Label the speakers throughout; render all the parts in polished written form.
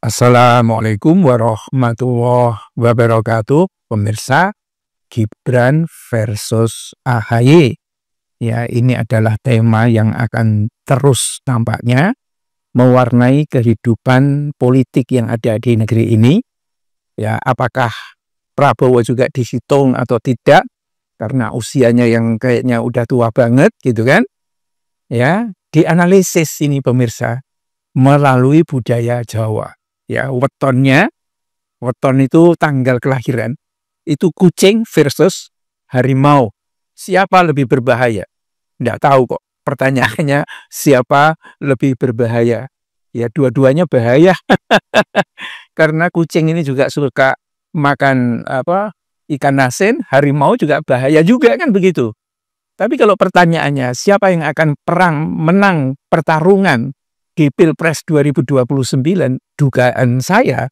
Speaker 1: Assalamualaikum warahmatullahi wabarakatuh. Pemirsa, Gibran versus AHY. Ya, ini adalah tema yang akan terus tampaknya mewarnai kehidupan politik yang ada di negeri ini. Ya, apakah Prabowo juga dihitung atau tidak? Karena usianya yang kayaknya udah tua banget gitu kan. Ya, dianalisis ini pemirsa melalui budaya Jawa. Ya, weton itu tanggal kelahiran. Itu kucing versus harimau. Siapa lebih berbahaya? Nggak tahu kok. Pertanyaannya siapa lebih berbahaya? Ya, dua-duanya bahaya. Karena kucing ini juga suka makan ikan asin, harimau juga bahaya juga kan begitu. Tapi kalau pertanyaannya siapa yang akan menang pertarungan di Pilpres 2029, dugaan saya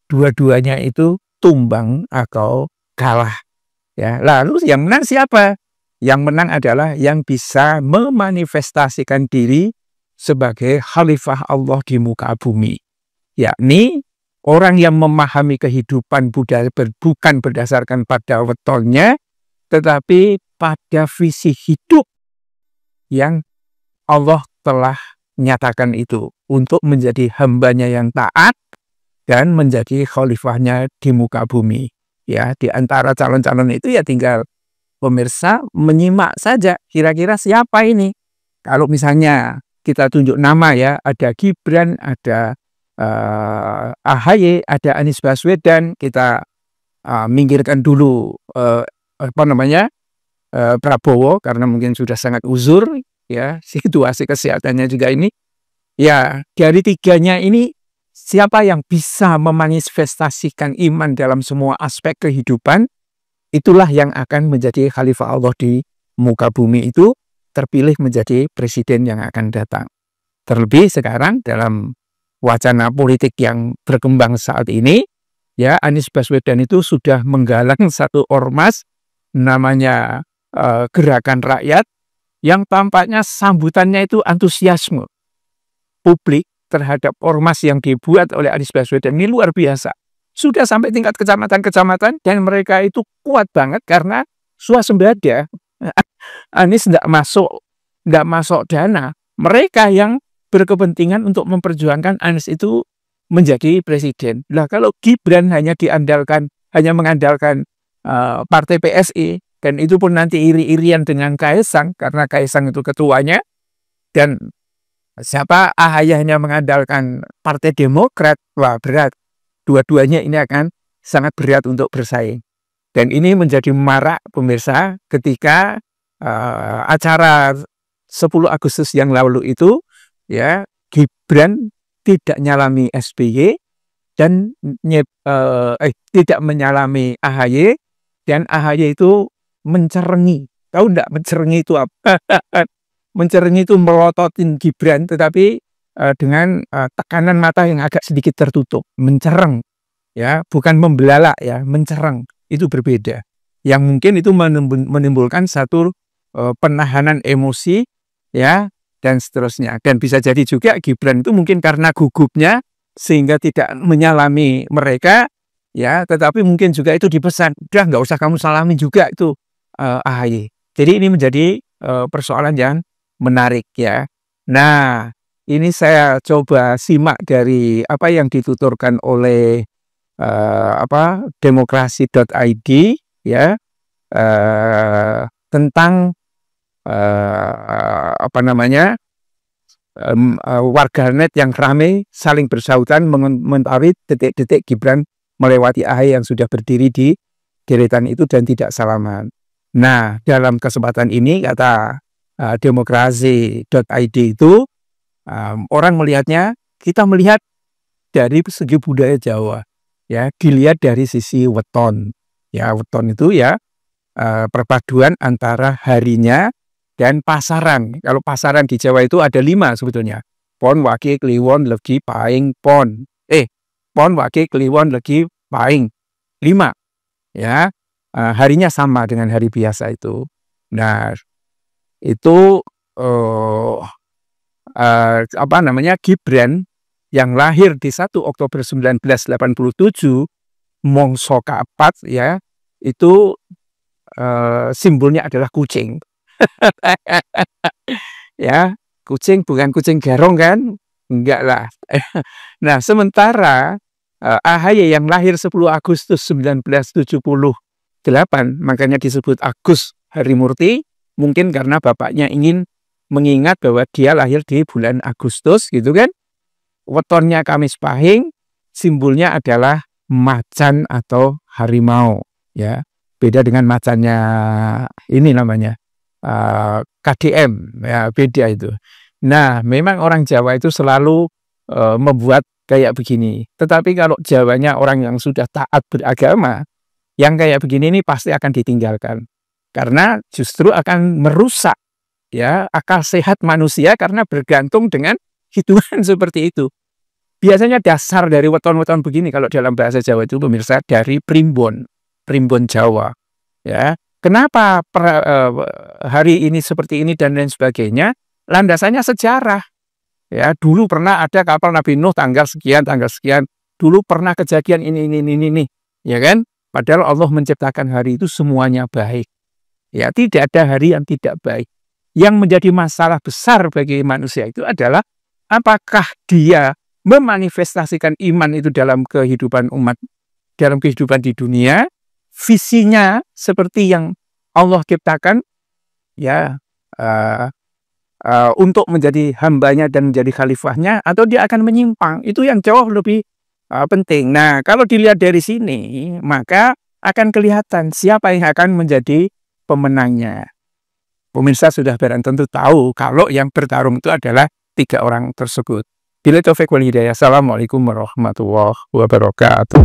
Speaker 1: dua-duanya itu tumbang atau kalah. Ya, lalu yang menang siapa? Yang menang adalah yang bisa memanifestasikan diri sebagai khalifah Allah di muka bumi. Yakni orang yang memahami kehidupan budaya bukan berdasarkan pada wetonnya, tetapi pada visi hidup yang Allah telah nyatakan itu untuk menjadi hambanya yang taat dan menjadi khalifahnya di muka bumi. Ya, di antara calon-calon itu ya tinggal pemirsa menyimak saja kira-kira siapa ini. Kalau misalnya kita tunjuk nama ya, ada Gibran, ada AHY, ada Anies Baswedan, kita minggirkan dulu Prabowo karena mungkin sudah sangat uzur. Ya, situasi kesehatannya juga ini. Ya, dari tiganya ini siapa yang bisa memanifestasikan iman dalam semua aspek kehidupan, itulah yang akan menjadi khalifah Allah di muka bumi itu, terpilih menjadi presiden yang akan datang. Terlebih sekarang dalam wacana politik yang berkembang saat ini, ya, Anies Baswedan itu sudah menggalang satu ormas namanya Gerakan Rakyat, yang tampaknya sambutannya itu antusiasme publik terhadap ormas yang dibuat oleh Anies Baswedan ini luar biasa. Sudah sampai tingkat kecamatan-kecamatan dan mereka itu kuat banget karena swasembada. Anies tidak masuk dana. Mereka yang berkepentingan untuk memperjuangkan Anies itu menjadi presiden. Nah, kalau Gibran hanya mengandalkan partai PSI, dan itu pun nanti iri-irian dengan Kaisang, karena Kaisang itu ketuanya, dan AHY hanya mengandalkan Partai Demokrat, wah berat. Dua-duanya ini akan sangat berat untuk bersaing. Dan ini menjadi marak pemirsa ketika acara 10 Agustus yang lalu itu, ya, Gibran tidak nyalami SBY dan tidak menyalami AHY, dan AHY itu mencerengi. Tahu enggak mencerengi itu apa? Mencerengi itu melototin Gibran, tetapi dengan tekanan mata yang agak sedikit tertutup. Mencereng, ya, bukan membelalak, ya, mencereng. Itu berbeda. Yang mungkin itu menimbulkan satu penahanan emosi, ya, dan seterusnya. Dan bisa jadi juga Gibran itu mungkin karena gugupnya sehingga tidak menyalami mereka, ya, tetapi mungkin juga itu dipesan, udah nggak usah kamu salami juga itu AHY. Jadi ini menjadi persoalan yang menarik, ya. Nah, ini saya coba simak dari apa yang dituturkan oleh demokrasi.id, ya, tentang warganet yang ramai saling bersautan mengomentari detik-detik Gibran melewati AHY yang sudah berdiri di deretan itu dan tidak salaman. Nah, dalam kesempatan ini kata demokrasi.id itu orang melihatnya, kita melihat dari segi budaya Jawa, ya, dilihat dari sisi weton. Ya, weton itu ya perpaduan antara harinya dan pasaran. Kalau pasaran di Jawa itu ada 5 sebetulnya. Pon, Wage, Kliwon, Legi, Paing, Pon. Pon, Wage, Kliwon, Legi, Paing. 5. Ya, harinya sama dengan hari biasa itu. Nah, itu Gibran yang lahir di 1 Oktober 1987, mongso kapat ya, itu simbolnya adalah kucing. Ya, kucing bukan kucing garong kan? Enggak lah. Nah, sementara AHY yang lahir 10 Agustus 1978, makanya disebut Agus Harimurti, mungkin karena bapaknya ingin mengingat bahwa dia lahir di bulan Agustus gitu kan. Wetonnya Kamis Pahing, simbolnya adalah macan atau harimau ya. Beda dengan macannya ini namanya KDM ya, beda itu. Nah, memang orang Jawa itu selalu membuat kayak begini. Tetapi kalau Jawanya orang yang sudah taat beragama, yang kayak begini ini pasti akan ditinggalkan. Karena justru akan merusak ya akal sehat manusia karena bergantung dengan hitungan seperti itu. Biasanya dasar dari weton-weton begini kalau dalam bahasa Jawa itu pemirsa dari primbon Jawa. Ya, kenapa hari ini seperti ini dan lain sebagainya? Landasannya sejarah. Ya, dulu pernah ada kapal Nabi Nuh tanggal sekian. Dulu pernah kejadian ini, ya kan? Padahal Allah menciptakan hari itu semuanya baik. Ya, tidak ada hari yang tidak baik. Yang menjadi masalah besar bagi manusia itu adalah apakah dia memanifestasikan iman itu dalam kehidupan umat, dalam kehidupan di dunia, visinya seperti yang Allah ciptakan, ya, untuk menjadi hambanya dan menjadi khalifahnya, atau dia akan menyimpang. Itu yang jauh lebih penting. Nah, kalau dilihat dari sini, maka akan kelihatan siapa yang akan menjadi pemenangnya. Pemirsa sudah barang tentu tahu kalau yang bertarung itu adalah 3 orang tersebut. Billahi taufiq wal hidayah. Assalamualaikum warahmatullahi wabarakatuh.